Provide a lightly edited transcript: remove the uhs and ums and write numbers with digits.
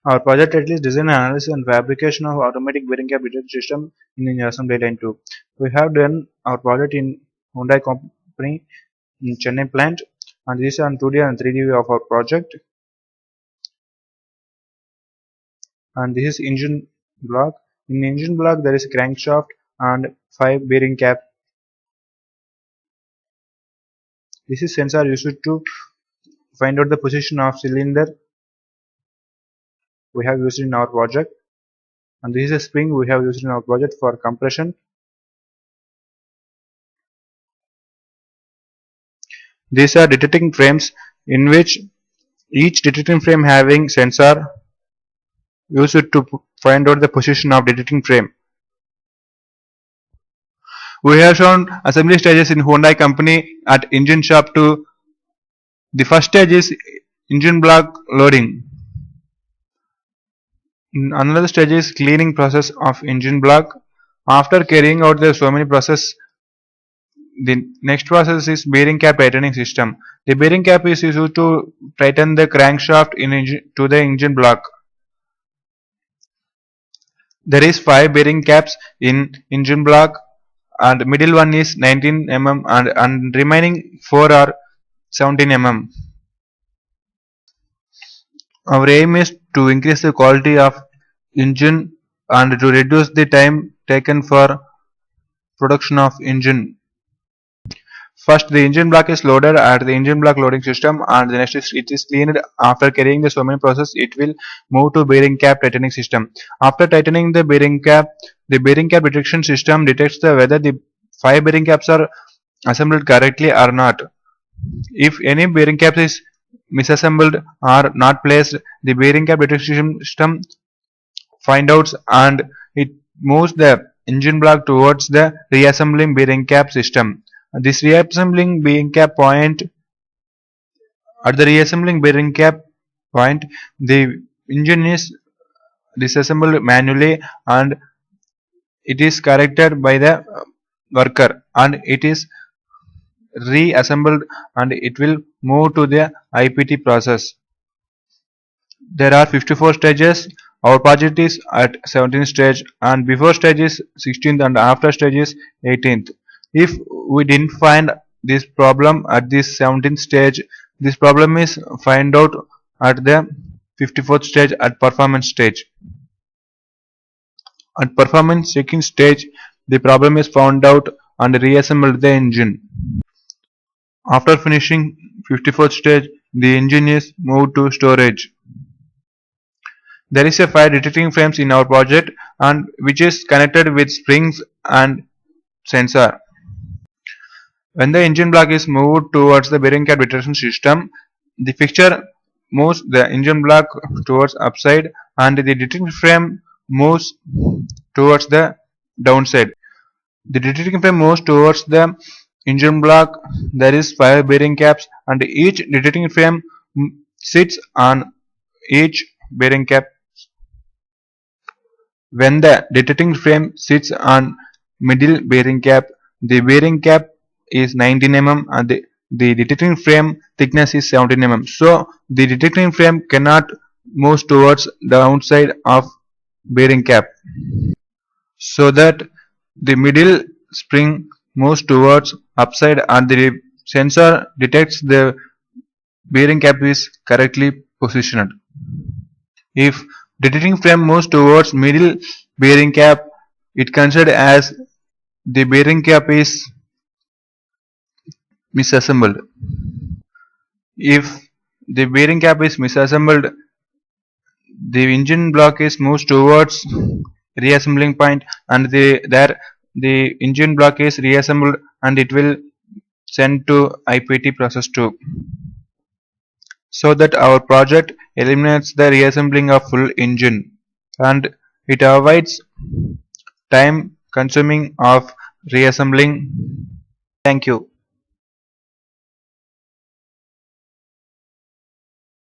Our project title is Design, Analysis and Fabrication of Automatic Bearing Cap Detection System in Assembly Line 2. We have done our project in Hyundai Company in Chennai plant, and this is on 2D and 3D view of our project. And this is engine block. In engine block there is a crankshaft and 5 bearing cap. This is sensor used to find out the position of cylinder we have used in our project, and this is a spring we have used in our project for compression. These are detecting frames in which each detecting frame having sensor used to find out the position of detecting frame. We have shown assembly stages in Hyundai company at engine shop 2. The first stage is engine block loading. Another stage is cleaning process of engine block. After carrying out the so many process, the next process is bearing cap tightening system. The bearing cap is used to tighten the crankshaft to the engine block. There is 5 bearing caps in engine block, and middle one is 19 mm and remaining 4 are 17 mm. Our aim is to increase the quality of engine and to reduce the time taken for production of engine. First, the engine block is loaded at the engine block loading system, and the next is it is cleaned. After carrying the so many process, it will move to bearing cap tightening system. After tightening the bearing cap detection system detects whether the 5 bearing caps are assembled correctly or not. If any bearing cap is misassembled or not placed, the bearing cap detection system finds out and it moves the engine block towards the reassembling bearing cap system. This reassembling bearing cap point, at the reassembling bearing cap point, the engine is disassembled manually and it is corrected by the worker, and it is reassembled and it will move to the IPT process. There are 54 stages. Our project is at 17th stage, and before stage is 16th and after stage is 18th. If we didn't find this problem at this 17th stage, this problem is find out at the 54th stage at performance stage. At performance checking stage, the problem is found out and reassembled the engine. After finishing 54th stage, the engine is moved to storage. There is a 5 detecting frames in our project, and which is connected with springs and sensor. When the engine block is moved towards the bearing cap detection system, the fixture moves the engine block towards upside and the detecting frame moves towards the downside. The detecting frame moves towards the engine block. There is 5 bearing caps, and each detecting frame sits on each bearing cap. When the detecting frame sits on middle bearing cap, the bearing cap is 19 mm and the detecting frame thickness is 17 mm. So the detecting frame cannot move towards the downside of bearing cap, so that the middle spring moves towards upside and the sensor detects the bearing cap is correctly positioned. If detecting frame moves towards middle bearing cap, it considered as the bearing cap is misassembled. If the bearing cap is misassembled, the engine block is moves towards reassembling point, and the engine block is reassembled and it will send to IPT process 2. So that our project eliminates the reassembling of full engine and it avoids time consuming of reassembling. Thank you.